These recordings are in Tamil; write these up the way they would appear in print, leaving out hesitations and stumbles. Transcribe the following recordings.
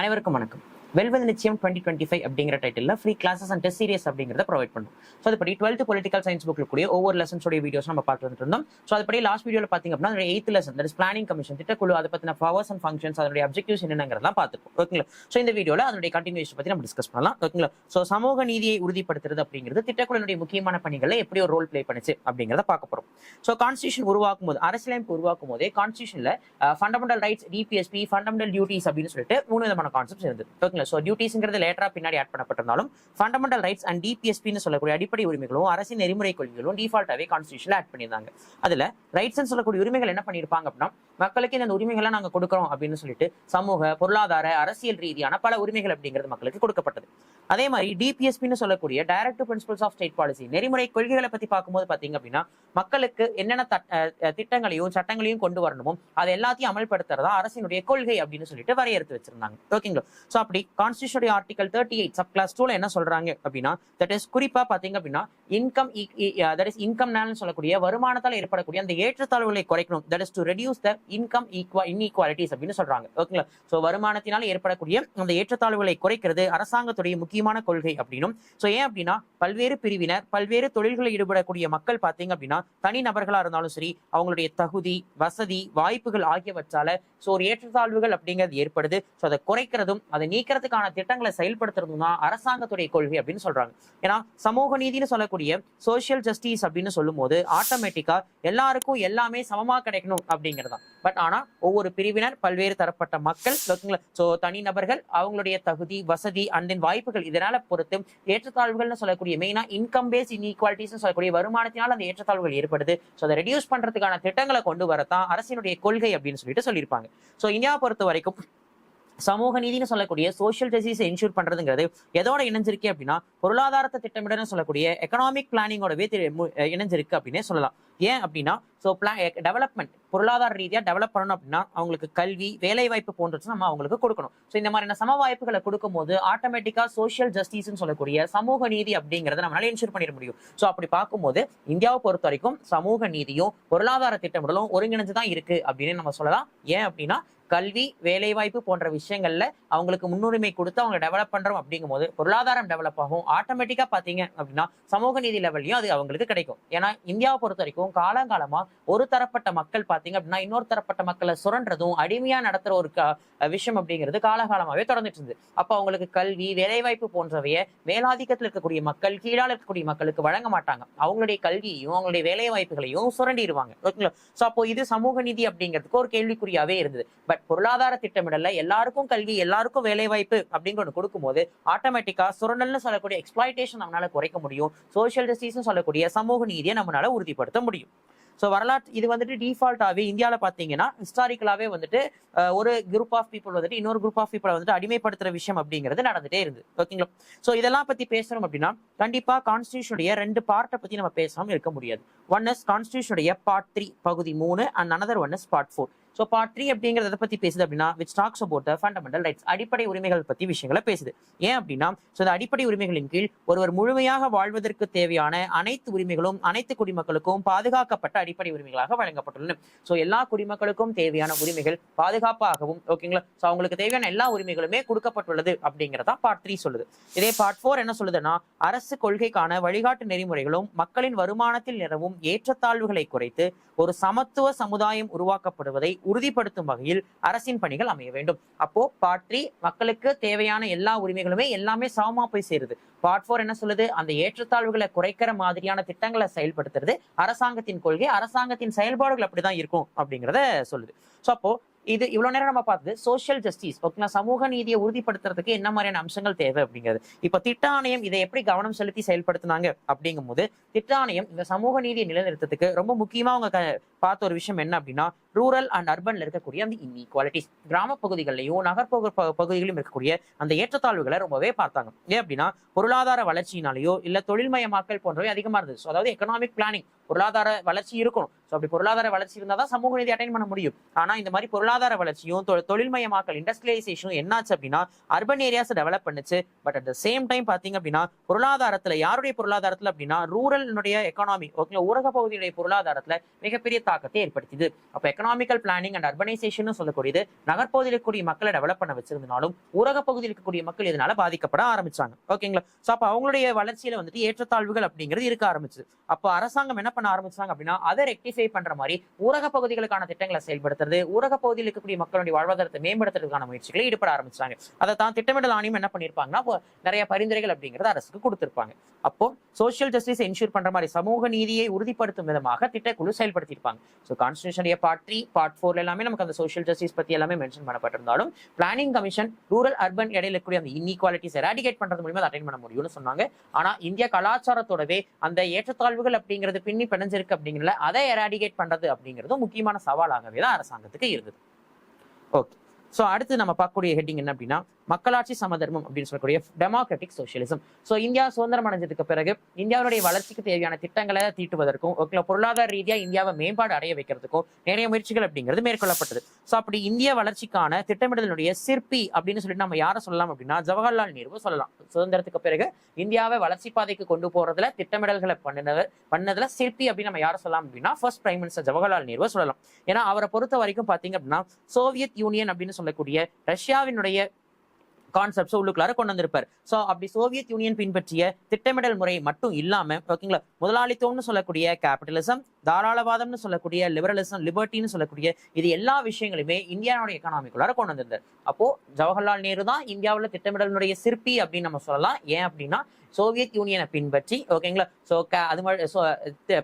அனைவருக்கும் வணக்கம். வெல்வது நிச்சயம் 2025 அப்படிங்கிற title free classes and test serious அப்படிங்கிறத ப்ரொவைட் பண்ணும். ஸோ அதுபடி 12th பொலிட்டிக்கல் சயின்ஸ் புக்கில் கூடிய ஒவ்வொரு லெசன்ஸோட வீடியோஸ் நம்ம பார்த்துட்டு இருந்தோம். ஸோ அதுபடி லாஸ்ட் வீடியோவில் பார்த்தீங்க அப்படின்னா 8th lesson, that is planning commission, திட்டக்குழு, அதை பற்றின பவர்ஸ் அண்ட் ஃபங்க்ஷன்ஸ், அதனுடைய அப்ஜெக்டிவ்ஸ் என்னங்கிறதெல்லாம் பார்த்துருக்கோம். ஓகேங்களா? ஸோ இந்த வீடியோவில் அதனுடைய கண்டினியூஷன் பற்றி நம்ம டிஸ்கஸ் பண்ணலாம். ஓகேங்களா? ஸோ சமூக நீதியை உறுதிப்படுத்துறது அப்படிங்கிறது திட்டக்குழுனுடைய முக்கியமான பணிகளில் எப்படி ஒரு ரோல் பிளே பண்ணுச்சு அப்படிங்கிறத பார்க்க போகிறோம். ஸோ கான்ஸ்டியூஷன் உருவாக்கும் போது, அரசியலமைப்பு உருவாக்கும் போதே கான்ஸ்டியூஷன்ல fundamental rights, DPSP, fundamental duties அப்படின்னு சொல்லிட்டு 3 விதமான கான்செப்ட்ஸ் இருந்தது. ஓகேங்களா? ஸோ டியூட்டிஸ்ங்கிறது லேட்டரா பின்னாடி ஆட் பண்ணப்பட்டிருந்தாலும் ஃபண்டமெண்டல் ரைட்ஸ் அண்ட் டிபிஎஸ்பின்னு சொல்லக்கூடிய அடிப்படை உரிமைகளும் அரசின் நெறிமுறை கொள்கைகளும் டிஃபால்ட்டாவே கான்ஸ்டியூஷன்ல ஆட் பண்ணியிருந்தாங்க. அதுல ரைட்ஸ் சொல்லக்கூடிய உரிமைகள் என்ன பண்ணியிருப்பாங்க அப்படின்னா, மக்களுக்கு இந்த உரிமைகளை நாங்க கொடுக்குறோம் அப்படின்னு சொல்லிட்டு சமூக, பொருளாதார, அரசியல் ரீதியான பல உரிமைகள் அப்படிங்கிறது மக்களுக்கு கொடுக்கப்பட்டது. அதே மாதிரி டிபிஎஸ்பின்னு சொல்லக்கூடிய directive principles of state policy, நெறிமுறை கொள்கைகளை பத்தி பார்க்கும்போது பாத்தீங்க அப்படின்னா, மக்களுக்கு என்னென்ன திட்டங்களையும் சட்டங்களையும் கொண்டு வரணுமோ அதை எல்லாத்தையும் அமல்படுத்துறதா அரசினுடைய கொள்கை அப்படின்னு சொல்லிட்டு வரையறுத்து வச்சிருந்தாங்க. ஓகேங்களா? சோ அப்படி கான்ஸ்டியூஷனுடைய ஆர்டிகல் 38 சப் கிளாஸ் 2ல என்ன சொல்றாங்க அப்படின்னா, தட் இஸ் குறிப்பா பாத்தீங்க அப்படின்னா இன்கம் சொல்லக்கூடிய வருமானத்தால் ஏற்படக்கூடிய அந்த ஏற்றத்தாழ்வுகளை குறைக்கணும். That is to reduce the income inequalities அப்படின்னு சொல்றாங்க. ஓகேங்களா? சோ வருமானத்தினால் ஏற்படக்கூடிய அந்த ஏற்றத்தாழ்வுகளை குறைக்கிறது அரசாங்கத்துடைய முக்கியமான கொள்கை அப்படின்னும். சோ ஏன் அப்படின்னா, பல்வேறு பிரிவினர், பல்வேறு தொழில்களில் ஈடுபடக்கூடிய மக்கள் பாத்தீங்க அப்படின்னா, தனி நபர்களா இருந்தாலும் சரி, அவங்களுடைய தகுதி, வசதி, வாய்ப்புகள் ஆகியவற்றால சோ ஒரு ஏற்றத்தாழ்வுகள் அப்படிங்கிறது ஏற்படுது. சோ அதை குறைக்கிறதும் அதை நீக்கிறதுக்கான திட்டங்களை செயல்படுத்துறதும் தான் அரசாங்கத்துடைய கொள்கை அப்படின்னு சொல்றாங்க. ஏன்னா சமூக நீதினு சொல்லக்கூடிய சோசியல் ஜஸ்டிஸ் அப்படின்னு சொல்லும் போது ஆட்டோமேட்டிக்கா எல்லாருக்கும் எல்லாமே சமமா கிடைக்கணும் அப்படிங்கிறதா. பட் ஆனா ஒவ்வொரு பிரிவினர், பல்வேறு தரப்பட்ட மக்கள், சோ தனிநபர்கள், அவங்களுடைய தகுதி, வசதி அண்ட் தென் வாய்ப்புகள், இதனால பொறுத்து ஏற்றத்தாழ்வுகள்னு சொல்லக்கூடிய மெயினா இன்கம் பேஸ் இன்இக்வாலிட்டிஸ் சொல்லக்கூடிய வருமானத்தினால் அந்த ஏற்றத்தாழ்வுகள் ஏற்படுது. சோ அதை ரெடியூஸ் பண்றதுக்கான திட்டங்களை கொண்டு வரத்தான் அரசினுடைய கொள்கை அப்படின்னு சொல்லிட்டு சொல்லியிருப்பாங்க. சோ இந்தியாவை பொறுத்த வரைக்கும் சமூக நீதினு சொல்லக்கூடிய சோசியல் ஜஸ்டிஸ் என்ஷூர் பண்றதுங்கிறது எதோட இணைஞ்சிருக்கு அப்படின்னா, பொருளாதாரத்தை திட்டமிடன்னு சொல்லக்கூடிய எக்கனாமிக் பிளானிங்கோடவே இணைஞ்சிருக்கு அப்படின்னே சொல்லலாம். ஏன் அப்படின்னா, ஸோ டெவலப்மெண்ட், பொருளாதார ரீதியா டெவலப் பண்ணணும் அப்படின்னா அவங்களுக்கு கல்வி, வேலை வாய்ப்பு போன்றது நம்ம அவங்களுக்கு கொடுக்கணும். ஸோ இந்த மாதிரியான சம வாய்ப்புகளை கொடுக்கும் போது ஆட்டோமேட்டிக்கா சோசியல் ஜஸ்டிஸ்ன்னு சொல்லக்கூடிய சமூக நீதி அப்படிங்கறத நம்மளால என்ஷூர் பண்ணிட முடியும். ஸோ அப்படி பார்க்கும்போது இந்தியாவை பொறுத்த வரைக்கும் சமூக நீதியும் பொருளாதார திட்டமிடலும் ஒருங்கிணைஞ்சுதான் இருக்கு அப்படின்னு நம்ம சொல்லலாம். ஏன் அப்படின்னா, கல்வி, வேலைவாய்ப்பு போன்ற விஷயங்கள்ல அவங்களுக்கு முன்னுரிமை கொடுத்து அவங்க டெவலப் பண்றோம் அப்படிங்கும் போது பொருளாதாரம் டெவலப் ஆகும். ஆட்டோமேட்டிக்கா பாத்தீங்க அப்படின்னா சமூக நீதி லெவல்லையும் அது அவங்களுக்கு கிடைக்கும். ஏன்னா இந்தியாவை பொறுத்த வரைக்கும் காலங்காலமா ஒரு தரப்பட்ட மக்கள் பாத்தீங்க அப்படின்னா இன்னொரு தரப்பட்ட மக்களை சுரன்றதும் அடிமையா நடத்துற ஒரு விஷயம் அப்படிங்கிறது காலகாலமாவே தொடர்ந்துட்டு இருந்தது. அப்ப அவங்களுக்கு கல்வி, வேலைவாய்ப்பு போன்றவைய மேலாதிக்கத்தில் இருக்கக்கூடிய மக்கள், கீழால இருக்கக்கூடிய மக்களுக்கு வழங்க மாட்டாங்க. அவங்களுடைய கல்வியையும் அவங்களுடைய வேலை வாய்ப்புகளையும் சுரண்டிடுவாங்க. ஓகேங்களா? சோ அப்போ இது சமூக நீதி அப்படிங்கிறதுக்கு ஒரு கேள்விக்குறியாவே இருந்தது. பட் பொருளாதார திட்டமிடல எல்லாருக்கும் கல்வி, எல்லாருக்கும் வேலை வாய்ப்பு அப்படிங்கிற ஒன்று கொடுக்கும்போது ஆட்டோமேட்டிக்கா சுரண்டல்னு சொல்லக்கூடிய எக்ஸ்பிளாய்டேஷன் நம்மளால குறைக்க முடியும். சோசியல் ஜஸ்டிஸ் சொல்லக்கூடிய சமூக நீதியை நம்மளால உறுதிப்படுத்த முடியும். ஸோ வரலாற்று இது வந்துட்டு டிஃபால்ட்டாவே இந்தியாவில் பார்த்தீங்கன்னா ஹிஸ்டாரிக்கலாவே வந்துட்டு ஒரு குரூப் ஆஃப் பீப்புள் வந்துட்டு இன்னொரு குரூப் ஆஃப் பீப்புளை வந்துட்டு அடிமைப்படுத்துற விஷயம் அப்படிங்கிறது நடந்துட்டே இருந்து. ஓகேங்களா? ஸோ இதெல்லாம் பத்தி பேசணும் அப்படின்னா கண்டிப்பா கான்ஸ்டியூஷனுடைய 2 பார்ட்டை பத்தி நம்ம பேசாம இருக்க முடியாது. ஒன் இஸ் கான்ஸ்டியூஷனுடைய பார்ட் 3 பகுதி 3 and another one is part 4. So part 3 அப்படிங்கிறத பத்தி பேசுது அப்படின்னா which talks about the fundamental rights, அடிப்படை உரிமைகள் பத்தி விஷயங்களை பேசுது. ஏன் அப்படின்னா, ஸோ இந்த அடிப்படை உரிமைகளின் கீழ் ஒருவர் முழுமையாக வாழ்வதற்கு தேவையான அனைத்து உரிமைகளும் அனைத்து குடிமக்களுக்கும் பாதுகாக்கப்பட்ட அடிப்படை உரிமைகளாக வழங்கப்பட்டுள்ளன. ஸோ எல்லா குடிமக்களுக்கும் தேவையான உரிமைகள் பாதுகாப்பாகவும், ஓகேங்களா, ஸோ அவங்களுக்கு தேவையான எல்லா உரிமைகளுமே கொடுக்கப்பட்டுள்ளது அப்படிங்கிறதா பார்ட் 3 சொல்லுது. இதே பார்ட் 4 என்ன சொல்லுதுன்னா, அரசு கொள்கைக்கான வழிகாட்டு நெறிமுறைகளும் மக்களின் வருமானத்தில் நிலவும் ஏற்றத்தாழ்வுகளை குறைத்து ஒரு சமத்துவ சமுதாயம் உருவாக்கப்படுவதை உறுதிப்படுத்தும் வகையில் அரசின் பணிகள் அமைய வேண்டும். அப்போ பார்ட் 3 மக்களுக்கு தேவையான எல்லா உரிமைகளுமே எல்லாமே சமமா போய் சேருது. பார்ட் 4 என்ன சொல்லுது, அந்த ஏற்றத்தாழ்வுகளை குறைக்கிற மாதிரியான திட்டங்களை செயல்படுத்துறது அரசாங்கத்தின் கொள்கை, அரசாங்கத்தின் செயல்பாடுகள் அப்படிதான் இருக்கும் அப்படிங்கிறத சொல்லுது. ஸோ அப்போ இது இவ்வளவு நேரம் நம்ம பார்த்தது சோசியல் ஜஸ்டிஸ். ஓகேங்களா? சமூக நீதியை உறுதிப்படுத்துறதுக்கு என்ன மாதிரியான அம்சங்கள் தேவை அப்படிங்கிறது. இப்ப திட்ட ஆணையம் இதை எப்படி கவனம் செலுத்தி செயல்படுத்தினாங்க அப்படிங்கும் போது, திட்ட ஆணையம் இந்த சமூக நீதியை நிலைநிறுத்தத்துக்கு ரொம்ப முக்கியமா அவங்க பார்த்த ஒரு விஷயம் என்ன அப்படின்னா, ரூரல் அண்ட் அர்பன்ல இருக்கக்கூடிய அந்த இன்இக்வாலிட்டிஸ், கிராம பகுதிகளிலையும் நகர்ப்புற பகுதிகளிலும் இருக்கக்கூடிய அந்த ஏற்றத்தாழ்வுகளை ரொம்பவே பார்த்தாங்க. ஏன் அப்படின்னா, பொருளாதார வளர்ச்சியினாலேயோ இல்ல தொழில்மயமாக்கல் போன்றவை அதிகமா இருந்தது. அதாவது எக்கனாமிக் பிளானிங், பொருளாதார வளர்ச்சி இருக்கணும். ஸோ அப்படி பொருளாதார வளர்ச்சி இருந்தாதான் சமூக நீதி அட்டைன் பண்ண முடியும். ஆனா இந்த மாதிரி பொருளாதார வளர்ச்சியும் தொழில்மயமாக்கல், இண்டஸ்ட்ரியலைசேஷனும் என்னாச்சு அப்படின்னா அர்பன் ஏரியாஸ் டெவலப் பண்ணுச்சு. But at the same time பாத்தீங்க அப்படின்னா பொருளாதாரத்துல யாருடைய பொருளாதாரத்துல அப்படின்னா ரூரல் எக்கானாமி, ஓகே, ஊரக பகுதியுடைய பொருளாதாரத்துல மிகப்பெரிய தாக்கத்தை ஏற்படுத்தியது. அப்போ எக்கனாமிக்கல் பிளானிங் அண்ட் அர்பனைசேஷன் சொல்லக்கூடியது நகர்ப்பகுதியில் இருக்கக்கூடிய மக்களை டெவலப் பண்ண வச்சிருந்தாலும் ஊரக பகுதியில் இருக்கக்கூடிய மக்கள் இதனால பாதிக்கப்பட ஆரம்பிச்சாங்க. ஓகேங்களா? சோ அப்ப அவங்களுடைய வளர்ச்சியில வந்துட்டு ஏற்றத்தாழ்வுகள் அப்படிங்கிறது இருக்க ஆரம்பிச்சது. அப்போ அரசாங்கம் என்ன பண்ண ஆரம்பிச்சாங்க அப்படின்னா அதை ரெக்டிஃபை பண்ற மாதிரி ஊரக பகுதிகளுக்கான திட்டங்களை செயல்படுத்துறது, ஊரக பகுதியில் இருக்கக்கூடிய மக்களுடைய வாழ்வாதாரத்தை மேம்படுத்துறதுக்கான முயற்சிகளை ஈடுபட ஆரம்பிச்சாங்க. அதை தான் திட்டமிடல் ஆணையம் என்ன பண்ணிருப்பாங்கன்னா நிறைய பரிந்துரைகள் அப்படிங்கறது அரசுக்கு கொடுத்திருப்பாங்க. அப்போ சோசியல் ஜஸ்டிஸ் என்ஷூர் பண்ற மாதிரி சமூக நீதியை உறுதிப்படுத்தும் விதமாக திட்டக்குழு செயல்படுத்தியிருப்பாங்க. ஸோ கான்ஸ்டிடியூஷனுடைய பார்ட் 3, பார்ட் 4 எல்லாமே நமக்கு அந்த சோசியல் ஜஸ்டிஸ் பத்தி எல்லாமே மென்ஷன் பண்ணப்பட்டிருந்தாலும் பிளானிங் கமிஷன் ரூரல் அர்பன் இடையில இருக்கக்கூடிய அந்த இன்இக்வாலிட்டிஸ் எராடிகேட் பண்றது மூலமா அட்டைன் பண்ண முடியும்னு சொன்னாங்க. ஆனா இந்திய கலாச்சாரத்தோடவே அந்த ஏற்றத்தாழ்வுகள் அப்படிங்கிறது பின்னி பிணைஞ்சிருக்கு அப்படிங்கிறத அதை எராடிகேட் பண்றது அப்படிங்கிறது முக்கியமான சவாலாகவே தான் அரசாங்கத்துக்கு இருந்தது. ஓகே, ஸோ அடுத்து நம்ம பார்க்கக்கூடிய ஹெட்டிங் என்ன அப்படின்னா மக்களாட்சி சமதர்மம் அப்படின்னு சொல்லக்கூடிய டெமோக்ராட்டிக் சோசியலிசம். ஸோ இந்தியா சுதந்திரம் அடைஞ்சதுக்கு பிறகு இந்தியாவுடைய வளர்ச்சிக்கு தேவையான திட்டங்களை தீட்டுவதற்கும் பொருளாதார ரீதியா இந்தியாவை மேம்பாடு அடைய வைக்கிறதுக்கும் நிறைய முயற்சிகள் அப்படிங்கிறது மேற்கொள்ளப்பட்டது. ஸோ அப்படி இந்திய வளர்ச்சிக்கான திட்டமிடலினுடைய சிற்பி அப்படின்னு சொல்லிட்டு நம்ம யாரை சொல்லலாம் அப்படின்னா ஜவஹர்லால் நேரு சொல்லலாம். சுதந்திரத்துக்கு பிறகு இந்தியாவை வளர்ச்சி பாதைக்கு கொண்டு போறதுல திட்டமிடல்களை பண்ணதுல சிற்பி அப்படின்னு நம்ம யாரை சொல்லலாம் அப்படின்னா first prime minister Jawaharlal Nehru சொல்லலாம். ஏன்னா அவரை பொறுத்த வரைக்கும் பாத்தீங்க அப்படின்னா சோவியத் யூனியன் அப்படின்னு சொல்லக்கூடிய ரஷ்யாவினுடைய கான்செப்ட்ஸ் உள்ளுக்குள்ளார கொண்டு வந்திருப்பார். ஸோ அப்படி சோவியத் யூனியன் பின்பற்றிய திட்டமிடல் முறை மட்டும் இல்லாம ஓகேங்களா முதலாளித்துவம்னு சொல்லக்கூடிய கேபிட்டலிசம், தாராளவாதம்னு சொல்லக்கூடிய லிபரலிசம், லிபர்ட்டின்னு சொல்லக்கூடிய இது எல்லா விஷயங்களுமே இந்தியாவுடைய எக்கனாமிக்குள்ளார கொண்டு வந்திருந்தார். அப்போ ஜவஹர்லால் நேரு தான் இந்தியாவில் திட்டமிடலினுடைய சிற்பி அப்படின்னு நம்ம சொல்லலாம். ஏன் அப்படின்னா சோவியத் யூனியனை பின்பற்றி ஓகேங்களா ஸோ அது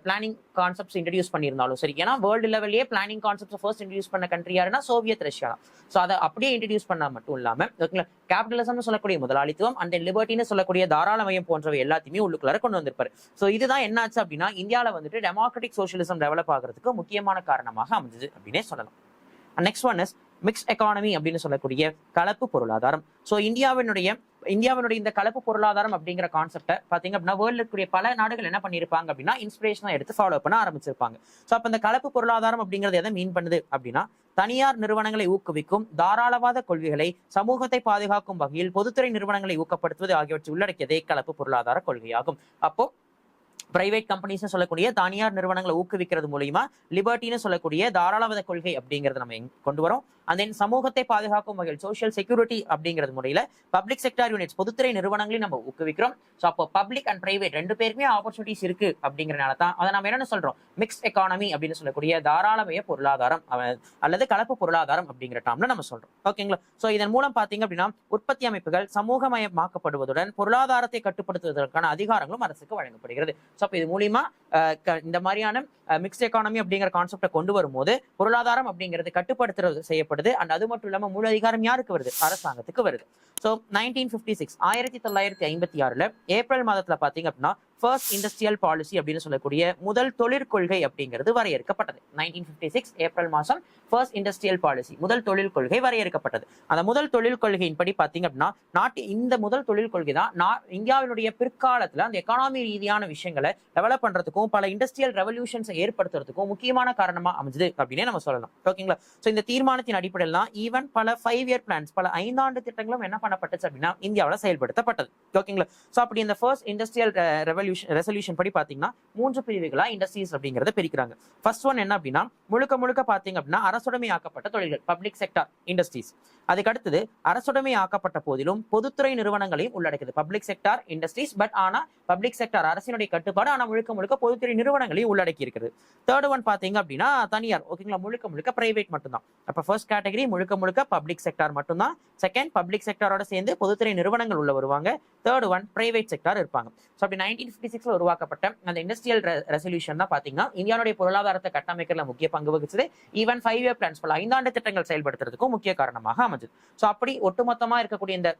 பிளானிங் கான்செப்ட்ஸ் இன்ட்ரடியூஸ் பண்ணியிருந்தாலும் சரி, ஏன்னா வேர்ல்டு லெவல்லே பிளானிங் கான்செப்ட்ஸ் ஃபர்ஸ்ட் இன்ட்ரடியூஸ் பண்ண கண்ட்ரி யாருன்னா சோவியத் ரஷ்யா. ஸோ அதை அப்படியே இன்ட்ரடியூஸ் பண்ணா மட்டும் இல்லாம ஓகேங்களா கேபிட்டலிசம்னு சொல்லக்கூடிய முதலாளித்துவம் அண்ட் லிபர்ட்டின்னு சொல்லக்கூடிய தாராளமயம் போன்றவை எல்லாத்தையுமே உள்ளுக்குள்ளார கொண்டு வந்திருப்பாரு. ஸோ இதுதான் என்னாச்சு அப்படின்னா இந்தியாவில் வந்துட்டு டெமோக்ராட்டிக் சோசியலிசம் டெவலப் ஆகிறதுக்கு முக்கியமான காரணமாக அமைஞ்சது அப்படின்னே சொல்லலாம். Next one is mixed economy அப்படின்னு சொல்லக்கூடிய கலப்பு பொருளாதாரம். ஸோ இந்தியாவினுடைய இந்த கலப்பு பொருளாதாரம் அப்படிங்கிற கான்செப்டை பாத்தீங்க அப்படின்னா வேர்ல்ட்ல இருக்கக்கூடிய பல நாடுகள் என்ன பண்ணிருப்பாங்க அப்படின்னா இன்ஸ்பிரேஷனா எடுத்து ஃபாலோ பண்ண ஆரம்பிச்சிருப்பாங்க. ஸோ அப்ப இந்த கலப்பு பொருளாதாரம் அப்படிங்கிறது எதை மீன் பண்ணுது அப்படின்னா தனியார் நிறுவனங்களை ஊக்குவிக்கும் தாராளவாத கொள்கைகளை சமூகத்தை பாதுகாக்கும் வகையில் பொதுத்துறை நிறுவனங்களை ஊக்கப்படுத்துவது ஆகியவற்றை உள்ளடக்கியதே கலப்பு பொருளாதார கொள்கையாகும். அப்போ பிரைவேட் கம்பெனிஸ் சொல்லக்கூடிய தனியார் நிறுவனங்களை ஊக்குவிக்கிறது மூலியமா லிபர்ட்டின்னு சொல்லக்கூடிய தாராளவாத கொள்கை அப்படிங்கறத நம்ம கொண்டு வரோம். அந்த சமூகத்தை பாதுகாக்கும் வகையில் சோசியல் செக்யூரிட்டி அப்படிங்கிறது முறையில பப்ளிக் செக்டார் யூனிட்ஸ் பொதுத்துறை நிறுவனங்களையும் நம்ம ஊக்குவிக்கிறோம். ஸோ அப்போ பப்ளிக் அண்ட் பிரைவேட் ரெண்டு பேருக்குமே ஆப்பர்ச்சுனிட்டிஸ் இருக்கு அப்படிங்கிறனால தான் அதை நம்ம என்னன்னு சொல்றோம் மிக்ஸ்ட் எக்கானமி அப்படின்னு சொல்லக்கூடிய தாராளமய பொருளாதாரம் அல்லது கலப்பு பொருளாதாரம் அப்படிங்கிற டேர்ம்ல நம்ம சொல்றோம். ஓகேங்களா? ஸோ இதன் மூலம் பாத்தீங்க அப்படின்னா உற்பத்தி அமைப்புகள் சமூகமயமாக்கப்படுவதுடன் பொருளாதாரத்தை கட்டுப்படுத்துவதற்கான அதிகாரங்களும் அரசுக்கு வழங்கப்படுகிறது. ஸோ அப்போ இது மூலியமா இந்த மாதிரியான மிக்ஸ்ட் எக்கானமி அப்படிங்கிற கான்செப்டை கொண்டு வரும்போது பொருளாதாரம் அப்படிங்கிறது கட்டுப்படுத்துறது செய்யப்படுது. அண்ட் அது மட்டும் இல்லாம மூல அதிகாரம் யாருக்கு வருது? அரசாங்கத்துக்கு வருது. ஸோ 1956 1956 ஏப்ரல் மாதத்துல பாத்தீங்க அப்படின்னா ஃபர்ஸ்ட் இண்டஸ்ட்ரியல் பாலிசி அப்படின்னு சொல்லக்கூடிய முதல் தொழிற்கொள்கை அப்படிங்கிறது வரையறுக்கப்பட்டது. 1956 ஏப்ரல் மாசம் ஃபர்ஸ்ட் இண்டஸ்ட்ரியல் பாலிசி முதல் தொழில் கொள்கை வரையறுக்கப்பட்டது. அந்த முதல் தொழில் கொள்கையின் படி பாத்தீங்க அப்படின்னா இந்த முதல் தொழில் கொள்கை தான் இந்தியாவினுடைய பிற்காலத்துல அந்த எக்கானமி ரீதியான விஷயங்களை டெவலப் பண்றதுக்கும் பல இண்டஸ்ட்ரியல் ரெவல்யூஷன்ஸை ஏற்படுத்துறதுக்கும் முக்கியமான காரணமா அமைஞ்சது அப்படின்னே நம்ம சொல்லலாம். ஓகேங்களா? ஸோ இந்த தீர்மானத்தின் அடிப்படையில் தான் ஈவன் பல 5 இயர் பிளான்ஸ் பல 5 ஆண்டு திட்டங்களும் என்ன பண்ணப்பட்டுச்சு அப்படின்னா இந்தியாவில் செயல்படுத்தப்பட்டது. ஓகேங்களா? ஸோ அப்படி இந்த ஃபர்ஸ்ட் இண்டஸ்ட்ரியல் ரெசல்யூஷன் படி பாத்தீங்கன்னா 3 பிரிவுகளா இண்டஸ்ட்ரீஸ் அப்படிங்கறத பிரிக்கிறாங்க. ஃபர்ஸ்ட் ஒன் என்ன அப்படின்னா முழுக்க பாத்தீங்க அப்படின்னா அரசுடைமை ஆக்கப்பட்ட தொழில்கள் பப்ளிக் செக்டார் இண்டஸ்ட்ரீஸ். அதுக்கு அடுத்தது அரசுடைமை ஆக்கப்பட்ட போதிலும் பொதுத்துறை நிறுவனங்களையும் உள்ளடக்குது பப்ளிக் செக்டார் இண்டஸ்ட்ரீஸ். பட் ஆனா பப்ளிக் செக்டார் அரசினுடைய கட்டுப்பாடு ஆனா முழுக்க பொதுத்துறை நிறுவனங்களையும் உள்ளடக்கி இருக்குது. தேர்ட் ஒன் பாத்தீங்க அப்படின்னா தனியார். ஓகேங்களா? முழுக்க பிரைவேட் மட்டும்தான். அப்ப ஃபர்ஸ்ட் கேட்டகரி முழுக்க பப்ளிக் செக்டார் மட்டும்தான். செகண்ட் பப்ளிக் செக்டாரோட சேர்ந்து பொதுத்துறை நிறுவனங்கள் உள்ள வருவாங்க. தேர்ட் ஒன் பிரைவேட் செக்டார் இருப்பாங்க. ஸோ அப்படி 1956 உருவாக்கப்பட்ட அந்த இண்டஸ்ட்ரியல் ரெசல்யூஷன் தான் பாத்தீங்கன்னா இந்தியாவுடைய பொருளாதாரத்தை கட்டமைக்கிறதுல முக்கிய பங்கு வகிச்சது. ஈவன் 5 இயர் பிளான்ஸ் பல 5 ஆண்டு திட்டங்கள் செயல்படுத்துறதுக்கும் முக்கிய காரணமாக அமைஞ்சது. ஸோ அப்படி ஒட்டுமொத்தமா இருக்கக்கூடிய இந்த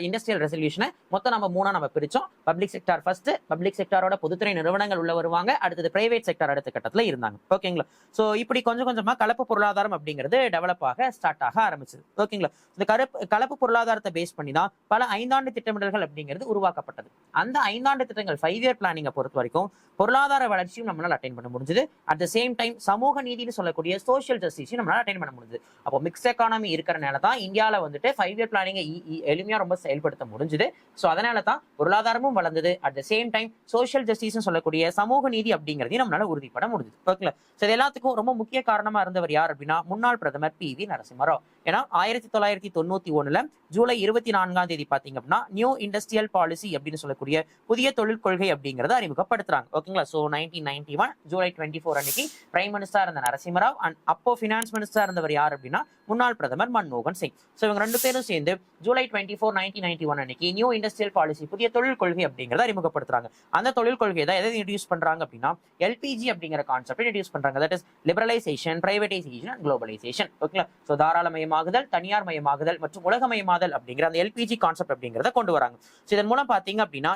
இண்டஸ்ட்ரியல் ரெசல்யூஷனை மொத்தம் நம்ம 3 பிரிச்சோம். பப்ளிக் செக்டார் ஃபர்ஸ்ட், பப்ளிக் செக்டாரோட பொதுத்துறை நிறுவனங்கள் உள்ள வருவாங்க, அடுத்தது பிரைவேட் செக்டார் அடுத்த கட்டத்துல இருந்தாங்க. ஓகேங்களா? சோ இப்படி கொஞ்சமா கலப்பு பொருளாதாரம் அப்படிங்கிறது டெவலப் ஆக ஸ்டார்ட் ஆக ஆரம்பிச்சது. ஓகேங்களா? இந்த கலப்பு பொருளாதாரத்தை பேஸ் பண்ணி தான் பல 5 ஆண்டு திட்டமிடல்கள் அப்படிங்கிறது உருவாக்கப்பட்டது. அந்த 5 ஆண்டு திட்டங்கள் 5 இயர் பிளானிங்கை பொறுத்த வரைக்கும் பொருளாதார வளர்ச்சியும் நம்மளால அட்டைன் பண்ண முடிஞ்சது. அட் த சேம் டைம் சமூக நீதினு சொல்லக்கூடிய சோசியல் ஜஸ்டிஸையும் நம்மளால அட்டைன் பண்ண முடிஞ்சது. அப்போ மிக்ஸ் எக்கானமி இருக்கிறனால தான் இந்தியாவில வந்துட்டு 5 இயர் பிளானிங்கை எளிமையா ரொம்ப செயல்படுத்த முடிஞ்சுது. ஸோ அதனால தான் பொருளாதாரமும் வளர்ந்தது, at the same time social justice சொல்லக்கூடிய சமூக நீதி அப்படிங்கிறதையும் நம்மளால உறுதிப்பட முடிஞ்சது. ஓகேங்களா? ஸோ இது எல்லாத்துக்கும் ரொம்ப முக்கிய காரணமா இருந்தவர் யார் அப்படின்னா முன்னாள் பிரதமர் PV நரசிம்மராவ். ஏன்னா 1991 ஜூலை 24ஆம் தேதி பாத்தீங்க அப்படின்னா நியூ இண்டஸ்ட்ரியல் பாலிசி அப்படின்னு சொல்லக்கூடிய புதிய தொழில் கொள்கை அப்படிங்கறத அறிமுகப்படுத்துறாங்க. ஓகேங்களா? ஸோ 1991 ஜூலை 24 அன்னைக்கு பிரைம் மினிஸ்டர் இருந்த நரசிம்மராவ் அண்ட் அப்போ பினான்ஸ் மினிஸ்டர் இருந்தவர் யார் அப்படின்னா முன்னாள் பிரதமர் மன்மோகன் சிங். ஸோ இவங்க ரெண்டு பேரும் சேர்ந்து ஜூலை 24, 1991 அன்னைக்கு நியூ இண்டஸ்ட்ரியல் பாலிசி புதிய தொழில் கொள்கை அப்படிங்கறத அறிமுகப்படுத்துறாங்க. அந்த தொழில் கொள்கை தான் எதை இன்ட்ரடியூஸ் பண்றாங்க அப்படின்னா LPG அப்படிங்கிற கான்செப்ட் இன்ட்ரடியூஸ் பண்றாங்க. That is liberalisation, privatisation and globalisation. ஓகேங்களா? ஸோ தாராளமயமாகுதல், தனியார் மயமாகுதல் மற்றும் உலகமயமாதல் அப்படிங்கிற அந்த LPG கான்செப்ட் அப்படிங்கிறத கொண்டு வராங்க. ஸோ இதன் மூலம் பாத்தீங்க அப்படின்னா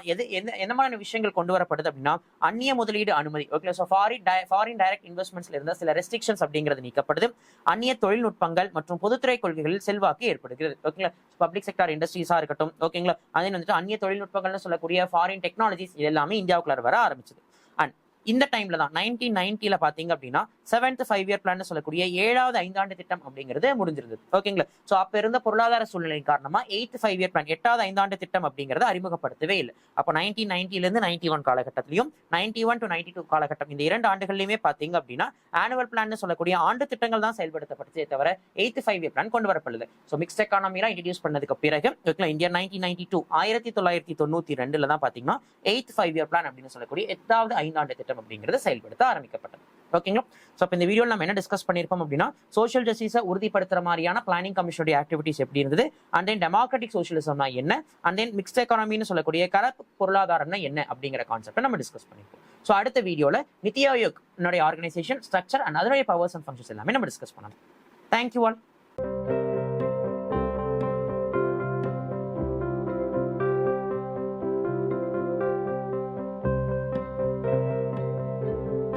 என்ன மாதிரியான விஷயங்கள் கொண்டு வரப்படுது அப்படின்னா அந்நிய முதலீடு அனுமதி. ஓகே, ஸோ ஃபாரின் டைரக்ட் இன்வெஸ்ட்மெண்ட்ஸ்ல இருந்த சில ரெஸ்ட்ரிக்ஷன்ஸ் அப்படிங்கிறது நீக்கப்படுது. அந்நிய தொழில்நுட்பங்கள் மற்றும் பொதுத்துறை கொள்கைகளில் செல்வாக்கு ஏற்படுகிறது. ஓகேங்களா? பப்ளிக் செக்டார் இண்டஸ்ட்ரீஸா இருக்கட்டும், ஓகேங்களா, அதே வந்துட்டு அந்நிய தொழில்நுட்பங்கள்னு சொல்லக்கூடிய ஃபாரின் டெக்னாலஜிஸ் இது எல்லாமே இந்தியாவுக்குள்ள வர ஆரம்பிச்சது. அண்ட் இந்த டைம்ல தான் 1990 பாத்தீங்க அப்படின்னா 7th 5 year பிளான் சொல்லக்கூடிய 7வது ஐந்தாண்டு திட்டம் அப்படிங்கிறது முடிஞ்சிருந்தது. ஓகேங்களா? சோ அப்ப இருந்த பொருளாதார சூழ்நிலை காரணமா 8th 5 year பிளான் 8வது ஐந்தாண்டு திட்டம் அப்படிங்கறத அறிமுகப்படுத்தவே இல்லை. அப்ப 1990 இருந்து 91 காலகட்டத்திலையும் 91 to 92 காலகட்டம் இந்த 2 ஆண்டுகள்லயுமே பாத்தீங்க அப்படின்னா ஆனுவல் பிளான் சொல்லக்கூடிய ஆண்டு திட்டங்கள் தான் செயல்படுத்தப்பட்டுச்சே தவிர 8th 5 year பிளான் கொண்டு வரப்படல. சோ மிக்ஸ்ட் எக்கானமிலாம் இன்ட்ரடியூஸ் பண்ணதுக்கு பிறகு ஓகேங்களா இந்தியா 1992 1992 தான் பாத்தீங்கன்னா 8th 5 year பிளான் அப்படின்னு சொல்லக்கூடிய 8வது ஐந்தாண்டு திட்டம் அப்படிங்கிறது செயல்படுத்த ஆரம்பிக்கப்பட்டது. ஓகேங்களா? சோ இந்த வீடியோல நம்ம என்ன டிஸ்கஸ் பண்ணிருப்போம் அப்படின்னா சோஷியல் ஜஸ்டிஸை உறுதிப்படுத்துற மாதிரியான பிளானிங் கமிஷனுடைய ஆக்டிவிட்டிஸ் எப்படி இருந்தது, அண்ட் தென் டெமோக்ராட்டிக் சோஷியலிசம்னா என்ன, அண்ட் தென் மிக்ஸ்ட் எக்கானமின்னு சொல்லக்கூடிய கலப்பு பொருளாதாரம்னா என்ன அப்படிங்கிற கான்செப்டை நம்ம டிஸ்கஸ் பண்ணிருப்போம். சோ அடுத்த வீடியோல NITI Aayog organisation structure and அதனுடைய பவர்ஸ் அண்ட் ஃபங்க்ஷன்ஸ் எல்லாமே நம்ம டிஸ்கஸ் பண்ணலாம். Thank you all.